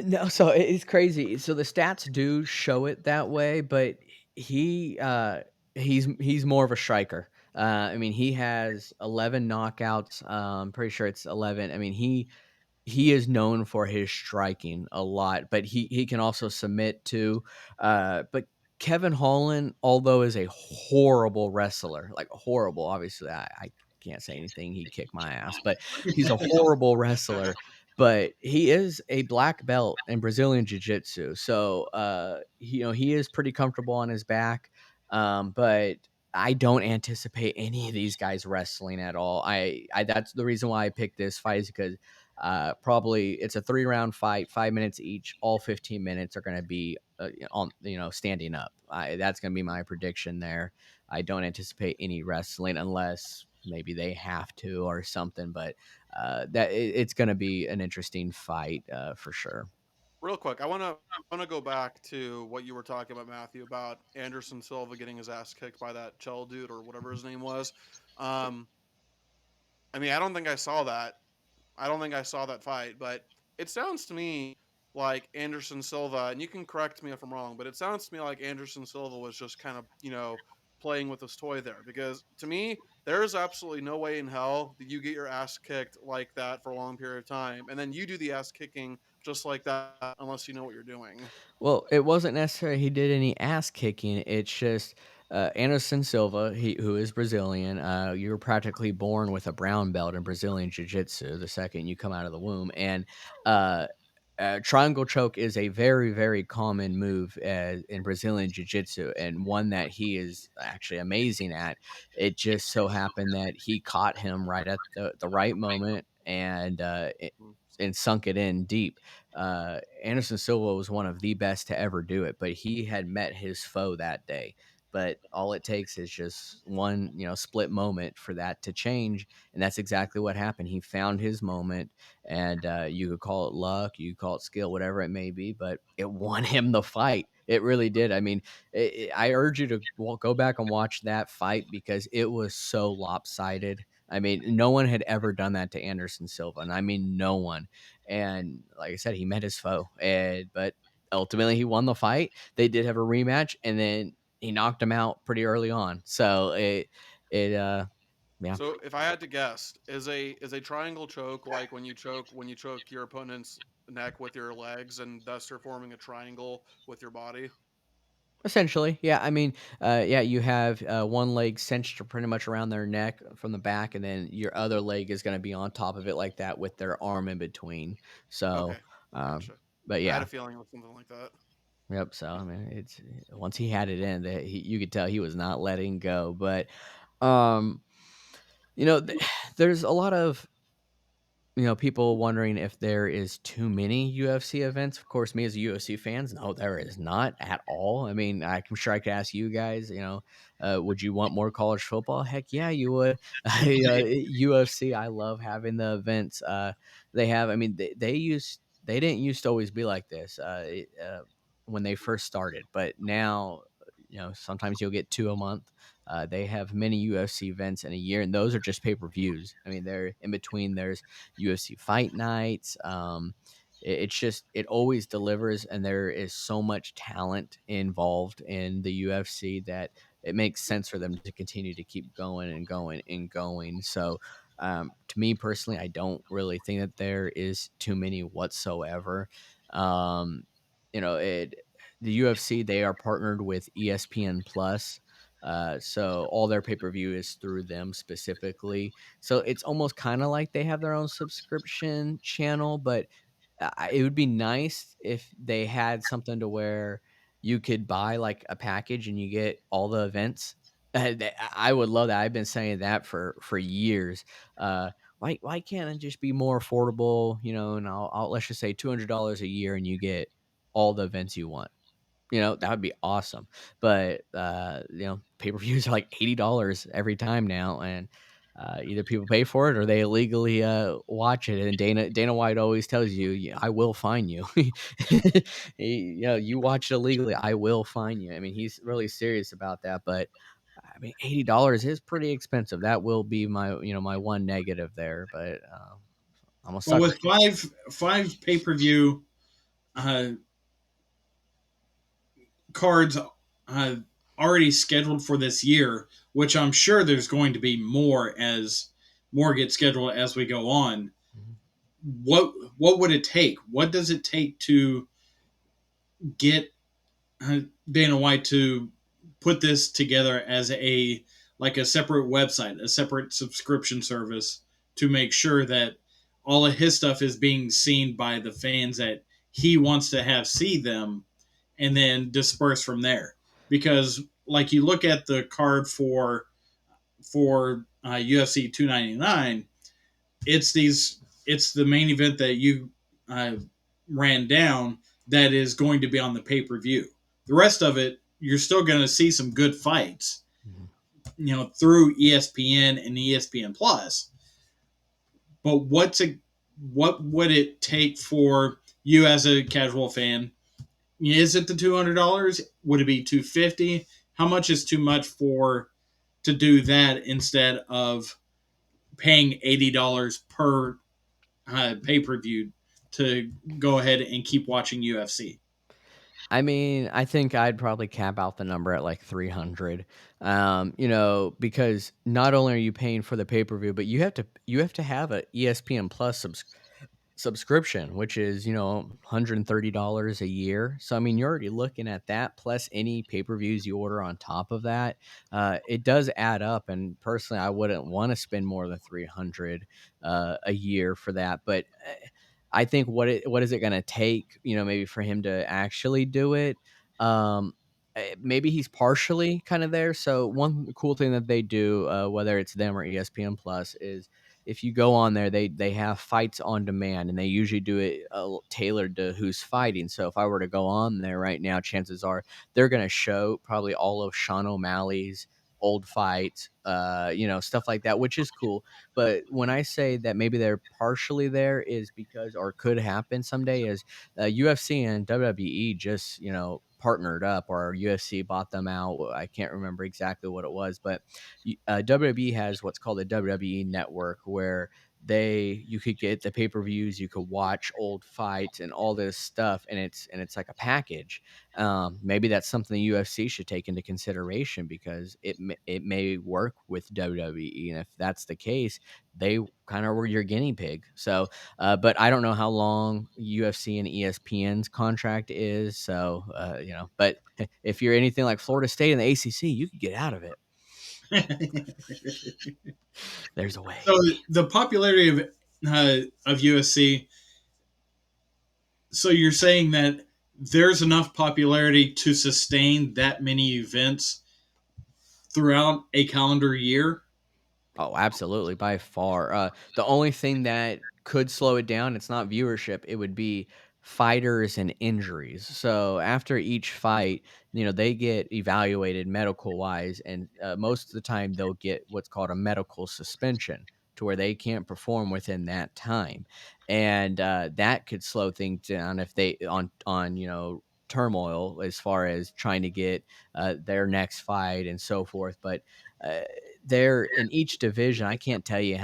no, so it's crazy. So the stats do show it that way, but he he's more of a striker. I mean, he has 11 knockouts. Pretty sure it's 11. I mean, he is known for his striking a lot, but he can also submit too. But Kevin Holland, although is a horrible wrestler, like horrible, obviously I can't say anything. He'd kick my ass, but he's a horrible wrestler. But he is a black belt in Brazilian Jiu-Jitsu, so he is pretty comfortable on his back. But I don't anticipate any of these guys wrestling at all. I That's the reason why I picked this fight, is because probably it's a 3 round fight, 5 minutes each. All 15 minutes are going to be on standing up. That's going to be my prediction there. I don't anticipate any wrestling unless maybe they have to or something. But it's going to be an interesting fight for sure. Real quick, I wanna go back to what you were talking about, Matthew, about Anderson Silva getting his ass kicked by that Chell dude or whatever his name was. Um, I mean, I don't think I saw that. I don't think I saw that fight, but it sounds to me like Anderson Silva, and you can correct me if I'm wrong, but it sounds to me like Anderson Silva was just kind of, playing with his toy there. Because to me, there's absolutely no way in hell that you get your ass kicked like that for a long period of time, and then you do the ass kicking just like that, unless you know what you're doing. Well, it wasn't necessarily he did any ass kicking. It's just Anderson Silva, who is Brazilian. You were practically born with a brown belt in Brazilian Jiu Jitsu the second you come out of the womb. And uh, triangle choke is a very, very common move in Brazilian Jiu Jitsu, and one that he is actually amazing at. It just so happened that he caught him right at the right moment, Mm. and sunk it in deep. Anderson Silva was one of the best to ever do it, but he had met his foe that day. But all it takes is just one, split moment for that to change, and that's exactly what happened. He found his moment, and you could call it luck, you could call it skill, whatever it may be, but it won him the fight. It really did. I mean, I urge you to go back and watch that fight because it was so lopsided. I mean, no one had ever done that to Anderson Silva, and I mean, no one. And like I said, he met his foe, but ultimately he won the fight. They did have a rematch, and then he knocked him out pretty early on. So yeah. So if I had to guess, is a triangle choke like when you choke your opponent's neck with your legs and thus you're forming a triangle with your body? Essentially, yeah. I mean, yeah, you have one leg cinched pretty much around their neck from the back, and then your other leg is going to be on top of it like that with their arm in between. So, Okay, um, gotcha. but I had yeah, a feeling it was something like that. yep. So I mean, it's once he had it in, that you could tell he was not letting go. But um, there's a lot of people wondering if there is too many UFC events. Of course, me as a UFC fans, no, there is not at all. I mean, I'm sure I could ask you guys, would you want more college football? Heck yeah, you would. UFC, I love having the events. They have, I mean, they didn't used to always be like this when they first started, but now, sometimes you'll get two a month. They have many UFC events in a year, and those are just pay per views. I mean, they're in between. There's UFC fight nights. It's just it always delivers, and there is so much talent involved in the UFC that it makes sense for them to continue to keep going and going and going. So, to me personally, I don't really think that there is too many whatsoever. Um, the UFC, they are partnered with ESPN Plus. So all their pay per view is through them specifically, so it's almost kind of like they have their own subscription channel, but it would be nice if they had something to where you could buy like a package and you get all the events. I would love that. I've been saying that for years. Why can't it just be more affordable? And I'll let's just say $200 a year and you get all the events you want. That would be awesome. But, pay-per-views are like $80 every time now, and, either people pay for it or they illegally, watch it, and Dana White always tells you, "Yeah, I will fine you." "You watch it illegally, I will fine you." I mean, he's really serious about that, but, I mean, $80 is pretty expensive. That will be my one negative there, but, I'm a Well, sucker. with five pay per view uh, cards uh, already scheduled for this year, which I'm sure there's going to be more as more get scheduled as we go on. Mhm. What would it take? What does it take to get Dana White to put this together as a like a separate website, a separate subscription service to make sure that all of his stuff is being seen by the fans that he wants to have see them, and then disperse from there. Because like you look at the card for UFC 299, it's the main event that you uh, ran down that is going to be on the pay per view. The rest of it, you're still going to see some good fights, Mhm. through ESPN and ESPN Plus. But what would it take for you as a casual fan? Is it the $200? Would it be 250? How much is too much for to do that instead of paying $80 per pay per view to go ahead and keep watching UFC? I mean, I think I'd probably cap out the number at like 300. Because not only are you paying for the pay-per-view, but you have to have a ESPN Plus subscription, which is, $130 a year. So I mean, you're already looking at that plus any pay-per-views you order on top of that. It does add up, and personally, I wouldn't want to spend more than 300 a year for that. But I think what is it going to take, maybe for him to actually do it? Um, Maybe he's partially kind of there. So one cool thing that they do, whether it's them or ESPN Plus, is if you go on there, they have fights on demand, and they usually do it tailored to who's fighting. So if I were to go on there right now, chances are they're going to show probably all of Sean O'Malley's old fights, stuff like that, which is cool. But when I say that maybe they're partially there, is because, or could happen someday, is UFC and WWE just partnered up, or UFC bought them out. I can't remember exactly what it was, but WWE has what's called the WWE Network, where you could get the pay-per-views, you could watch old fights and all this stuff, and it's like a package. Maybe that's something the UFC should take into consideration, because it may work with WWE, and if that's the case, they kind of were your guinea pig. So, but I don't know how long UFC and ESPN's contract is. So, but if you're anything like Florida State and the ACC, you could get out of it. There's a way. So the popularity of USC. So you're saying that there's enough popularity to sustain that many events throughout a calendar year? Oh, absolutely, by far. The only thing that could slow it down, it's not viewership, it would be fighters and injuries. So after each fight, they get evaluated medical wise, and most of the time they'll get what's called a medical suspension, to where they can't perform within that time, and that could slow things down if they on turmoil as far as trying to get their next fight and so forth. But uh, there in each division, I can't tell you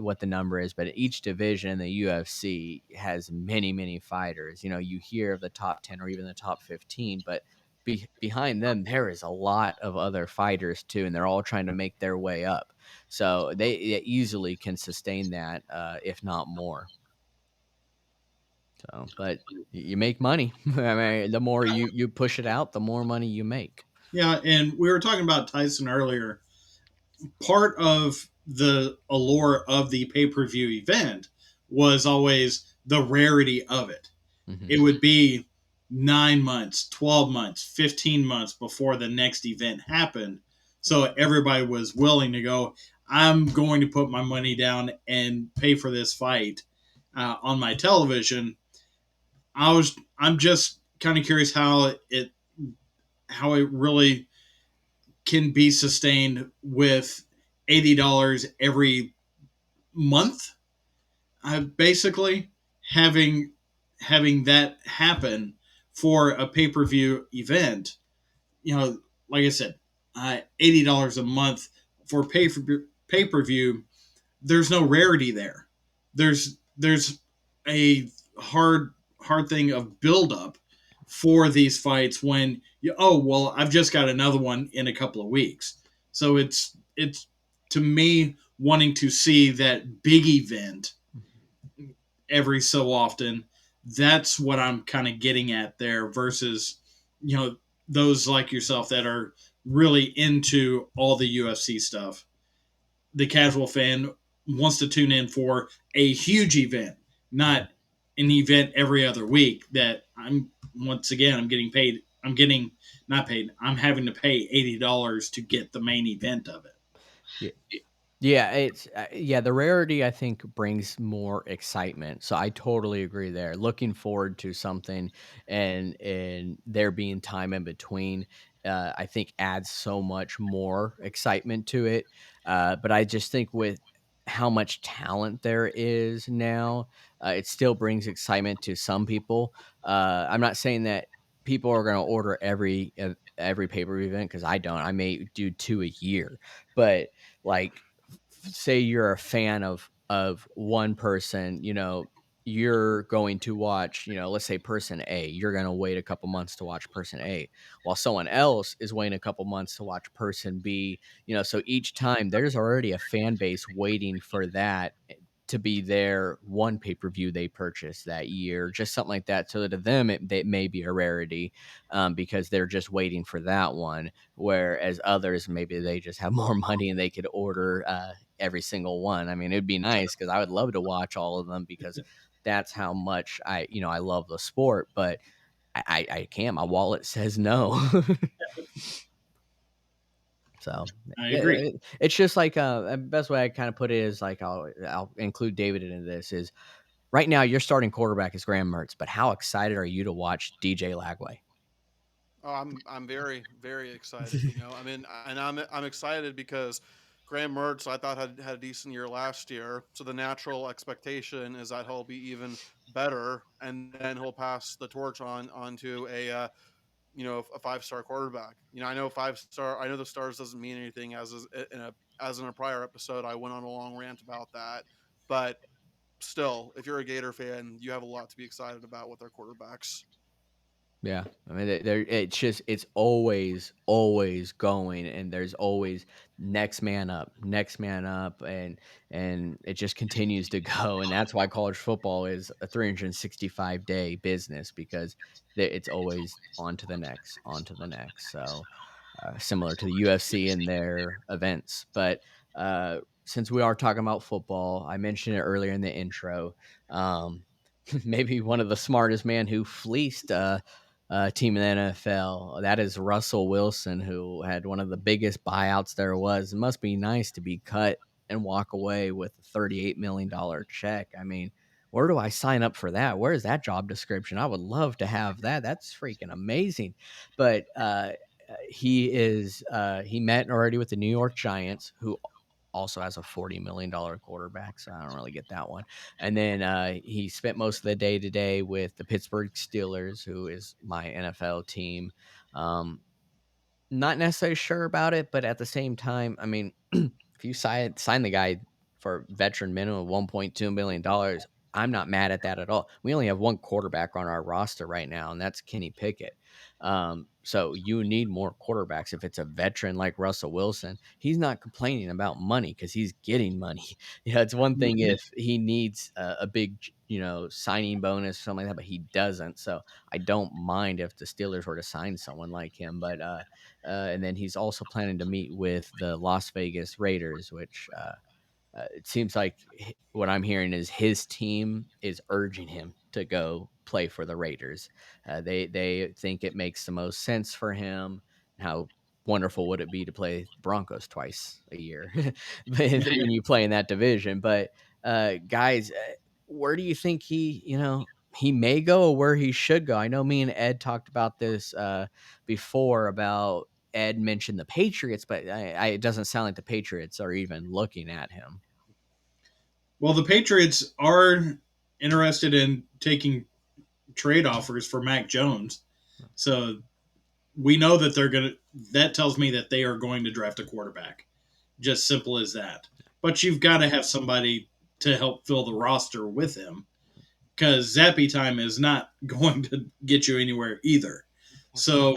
what the number is, but each division in the UFC has many, many fighters. You hear of the top 10 or even the top 15, but behind them, there is a lot of other fighters too, and they're all trying to make their way up. So they easily can sustain that, if not more. So, but you make money. I mean, the more you push it out, the more money you make. Yeah, and we were talking about Tyson earlier. Part of the allure of the pay per view event was always the rarity of it. Hmm. It would be 9 months, 12 months, 15 months before the next event happened. So everybody was willing to go, I'm going to put my money down and pay for this fight on my television. I'm just kind of curious how it really can be sustained with $80 every month. Basically, having having that happen for a pay per view event, like I said, $80 a month for pay per view. There's no rarity there. There's a hard thing of build up for these fights when oh well, I've just got another one in a couple of weeks. So it's to me wanting to see that big event every so often. That's what I'm kind of getting at there versus, you know, those like yourself that are really into all the UFC stuff. The casual fan wants to tune in for a huge event, not an event every other week that I'm getting paid. I'm getting not paid. I'm having to pay $80 to get the main event of it. Yeah. Yeah, yeah, the rarity I think brings more excitement. So I totally agree there. Looking forward to something and there being time in between, I think adds so much more excitement to it. But I just think with how much talent there is now, it still brings excitement to some people. I'm not saying that people are going to order every pay per view event because I don't. I may do two a year, but like say you're a fan of one person, you're going to watch, let's say person A, you're going to wait a couple months to watch person A, while someone else is waiting a couple months to watch person B, so each time there's already a fan base waiting for that to be their one pay-per-view they purchased that year, just something like that. So that to them, it may be a rarity because they're just waiting for that one. Whereas others, maybe they just have more money and they could order every single one. I mean, it'd be nice because I would love to watch all of them because that's how much I love the sport. But I can't. My wallet says no. So I yeah, agree. it's just like the best way I kind of put it is like I'll include David into this is right now your starting quarterback is Graham Mertz, but how excited are you to watch DJ Lagway? Oh, I'm very very excited. I mean, and I'm excited because Graham Mertz I thought had a decent year last year, so the natural expectation is that he'll be even better, and then he'll pass the torch onto a 5-star quarterback. I know 5-star. I know the stars doesn't mean anything as in a prior episode I went on a long rant about that, but still, if you're a Gator fan, you have a lot to be excited about with their quarterbacks. Yeah, I mean, it's just it's always going, and there's always next man up, and it just continues to go, and that's why college football is a 365-day business because it's always on to the next. So similar to the UFC and their events. But since we are talking about football, I mentioned it earlier in the intro. Um, maybe one of the smartest man who fleeced team in the NFL. That is Russell Wilson, who had one of the biggest buyouts there was. It must be nice to be cut and walk away with a $38 million check. I mean, where do I sign up for that? Where is that job description? I would love to have that. That's freaking amazing. But he met already with the New York Giants, who also has a $40 million quarterback, so I don't really get that one. And then he spent most of the day today with the Pittsburgh Steelers, who is my NFL team. Um, Not necessarily sure about it, but at the same time, I mean, if you sign the guy for veteran minimum of $1.2 million, I'm not mad at that at all. We only have one quarterback on our roster right now, and that's Kenny Pickett. So you need more quarterbacks. If it's a veteran like Russell Wilson, he's not complaining about money because he's getting money. Yeah, it's one thing Mhm. if he needs a big, signing bonus or something like that, but he doesn't. So I don't mind if the Steelers were to sign someone like him, but and then he's also planning to meet with the Las Vegas Raiders, which it seems like what I'm hearing is his team is urging him to go play for the Raiders. They think it makes the most sense for him. How wonderful would it be to play Broncos twice a year when you play in that division? But guys, where do you think he may go or where he should go? I know me and Ed talked about this before about Ed mentioned the Patriots, but it doesn't sound like the Patriots are even looking at him. Well, the Patriots are interested in taking trade offers for Mac Jones. So we know that they're going to, that tells me that they are going to draft a quarterback. Just simple as that. But you've got to have somebody to help fill the roster with him because Zappy time is not going to get you anywhere either. So,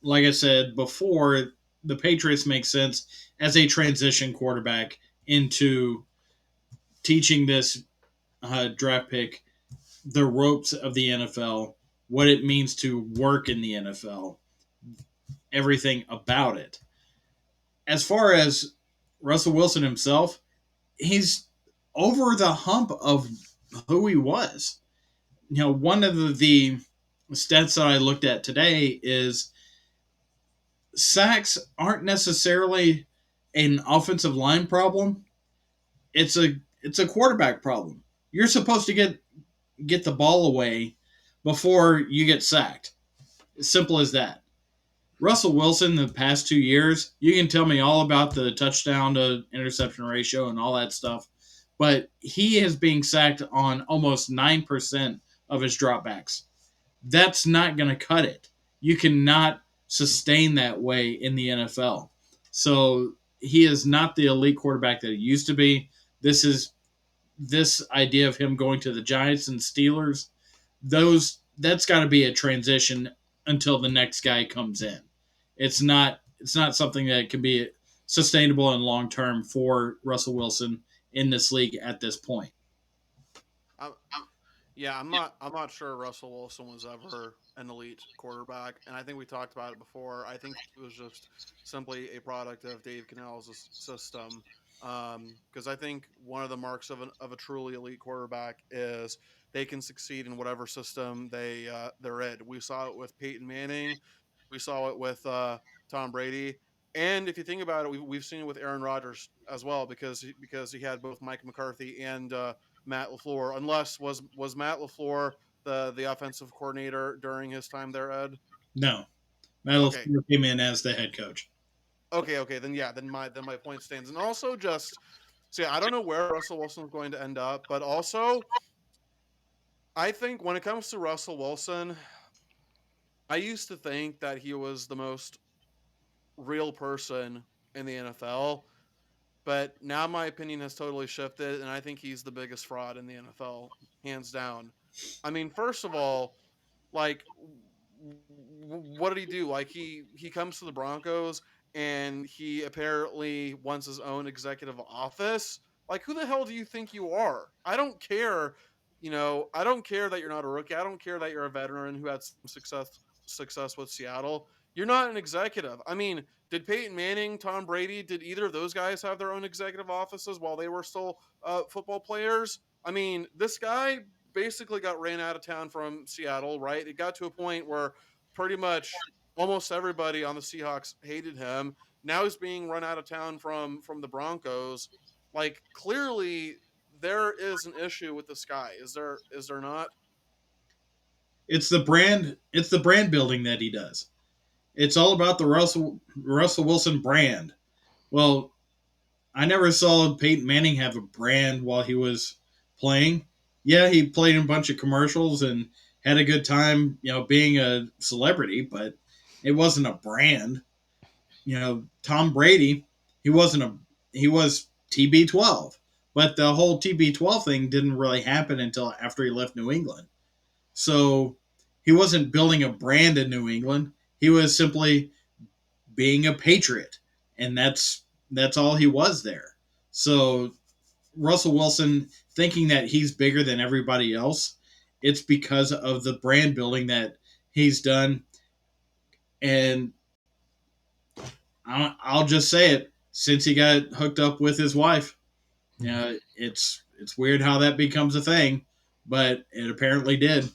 like I said before, the Patriots make sense as a transition quarterback into teaching this draft pick the ropes of the NFL, what it means to work in the NFL, everything about it. As far as Russell Wilson himself, he's over the hump of who he was. One of the stats that I looked at today is sacks aren't necessarily an offensive line problem. It's a quarterback problem. You're supposed to get the ball away before you get sacked. As simple as that. Russell Wilson, the past 2 years, you can tell me all about the touchdown to interception ratio and all that stuff, but he is being sacked on almost 9% of his dropbacks. That's not going to cut it. You cannot sustain that way in the NFL. So he is not the elite quarterback that he used to be. This idea of him going to the Giants and Steelers, that's got to be a transition until the next guy comes in. It's not something that can be sustainable and long term for Russell Wilson in this league at this point. I, Yeah, I'm not sure Russell Wilson was ever an elite quarterback, and I think we talked about it before. I think it was just simply a product of Dave Cannell's system. Because I think one of the marks of a truly elite quarterback is they can succeed in whatever system they're in. We saw it with Peyton Manning, we saw it with Tom Brady, and if you think about it, we've seen it with Aaron Rodgers as well because he had both Mike McCarthy and Matt LaFleur. Unless was Matt LaFleur the offensive coordinator during his time there, Ed? No, Matt Okay, LaFleur came in as the head coach. okay. Then yeah, then my point stands. And also just see, I don't know where Russell Wilson's going to end up, but also I think when it comes to Russell Wilson, I used to think that he was the most real person in the NFL. But now my opinion has totally shifted, and I think he's the biggest fraud in the NFL, hands down. I mean, first of all, like, what did he do? Like, he comes to the Broncos, and he apparently wants his own executive office. Like, who the hell do you think you are? I don't care. I don't care that you're not a rookie. I don't care that you're a veteran who had some success with Seattle. You're not an executive. I mean, did Peyton Manning, Tom Brady, did either of those guys have their own executive offices while they were still football players? I mean, this guy basically got ran out of town from Seattle, right? It got to a point where pretty much almost everybody on the Seahawks hated him. Now he's being run out of town from the Broncos. Like, clearly there is an issue with this guy. Is there not? It's the brand building that he does. It's all about the Russell Wilson brand. Well, I never saw Peyton Manning have a brand while he was playing. Yeah, he played in a bunch of commercials and had a good time, being a celebrity, but it wasn't a brand. Tom Brady, he wasn't a he was TB12, but the whole TB12 thing didn't really happen until after he left New England. So he wasn't building a brand in New England. He was simply being a patriot, and that's all he was there. So Russell Wilson thinking that he's bigger than everybody else, it's because of the brand building that he's done. And I'll just say it: since he got hooked up with his wife, it's weird how that becomes a thing, but it apparently did.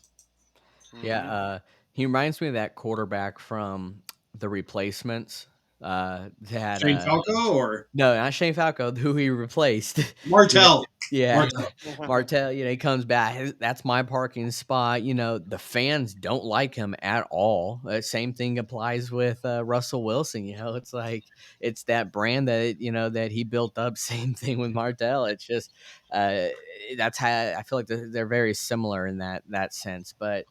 Yeah, Mm-hmm. he reminds me of that quarterback from The Replacements. That Shane Falco or No, not Shane Falco, who he replaced. You know, Martell? yeah, Martell. Martell. He comes back. That's my parking spot. The fans don't like him at all. Same thing applies with Russell Wilson. It's like it's that brand that he built up. Same thing with Martell. It's just uh, that's how I feel like they're very similar in that sense, but.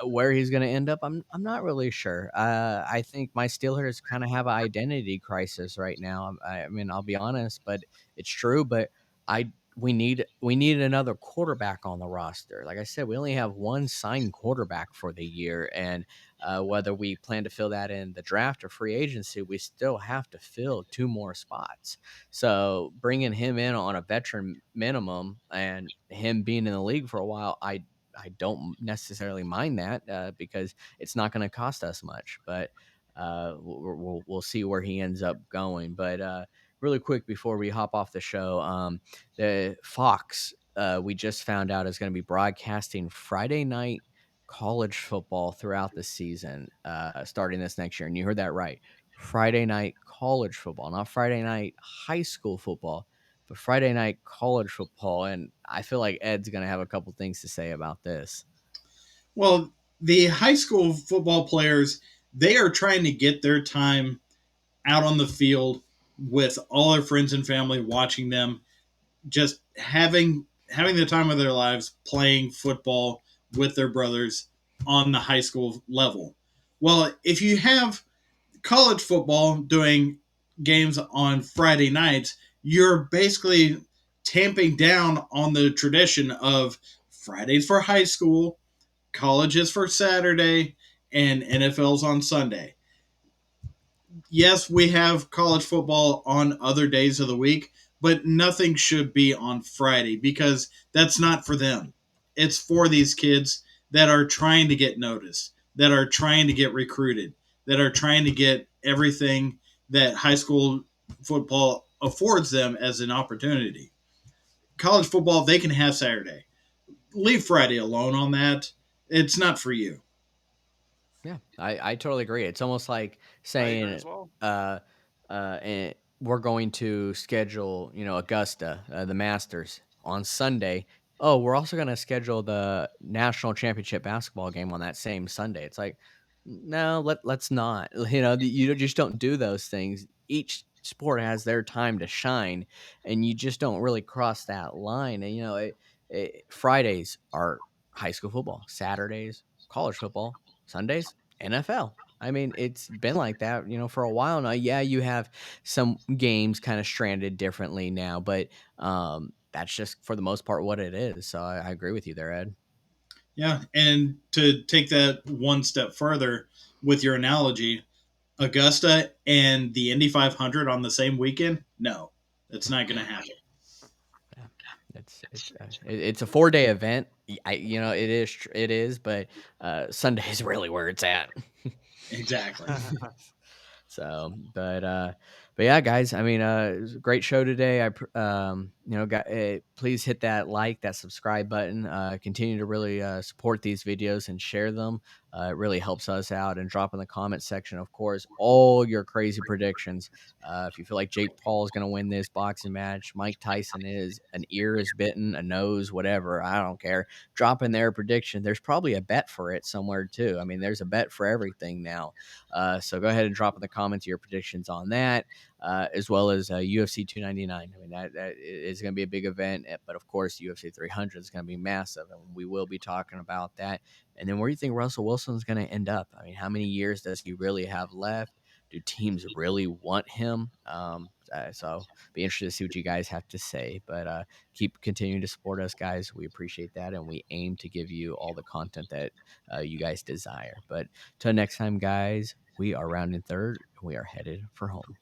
Where he's going to end up, I'm not really sure. I think my Steelers kind of have an identity crisis right now. I mean, I'll be honest, but it's true. But I we need another quarterback on the roster. Like I said, we only have one signed quarterback for the year, and whether we plan to fill that in the draft or free agency, we still have to fill two more spots. So bringing him in on a veteran minimum and him being in the league for a while, I don't necessarily mind that because it's not going to cost us much. But we'll see where he ends up going. But really quick before we hop off the show, the Fox we just found out is going to be broadcasting Friday night college football throughout the season, starting this next year. And you heard that right. Friday night college football, not Friday night high school football, but Friday night college football. And I feel like Ed's going to have a couple things to say about this. Well, the high school football players, they are trying to get their time out on the field with all their friends and family watching them, just having the time of their lives playing football with their brothers on the high school level. Well, if you have college football doing games on Friday nights, you're basically tamping down on the tradition of Fridays for high school, college is for Saturday, and NFL's on Sunday. Yes, we have college football on other days of the week, but nothing should be on Friday because that's not for them. It's for these kids that are trying to get noticed, that are trying to get recruited, that are trying to get everything that high school football affords them as an opportunity. College football, they can have Saturday. Leave Friday alone on that. It's not for you. Yeah, I totally agree. It's almost like I agree saying, as well. uh, we're going to schedule, Augusta, the Masters on Sunday. Oh, we're also going to schedule the national championship basketball game on that same Sunday. It's like, no, let's not. You just don't do those things. Each sport has their time to shine, and you just don't really cross that line. And Fridays are high school football, Saturdays college football, Sundays, NFL. I mean, it's been like that, for a while now. Yeah, you have some games kind of stranded differently now, but that's just for the most part what it is. So I agree with you there, Ed. Yeah, and to take that one step further with your analogy, Augusta and the Indy 500 on the same weekend? No, that's not going to happen. Yeah, it's a 4 day event. It is, but Sunday is really where it's at. Exactly. So, but yeah, guys. I mean, it was a great show today. Please hit that like, that subscribe button. Continue to really support these videos and share them. It really helps us out. And drop in the comment section, of course, all your crazy predictions. If you feel like Jake Paul is going to win this boxing match, Mike Tyson is, an ear is bitten, a nose, whatever. I don't care. Drop in their prediction. There's probably a bet for it somewhere too. I mean, there's a bet for everything now. So go ahead and drop in the comments your predictions on that, as well as UFC 299. I mean, that is going to be a big event, but of course, UFC 300 is going to be massive, and we will be talking about that. And then where do you think Russell Wilson is going to end up? I mean, how many years does he really have left? Do teams really want him? So be interested to see what you guys have to say. But keep continuing to support us, guys. We appreciate that, and we aim to give you all the content that you guys desire. But till next time, guys, we are rounding third, and we are headed for home.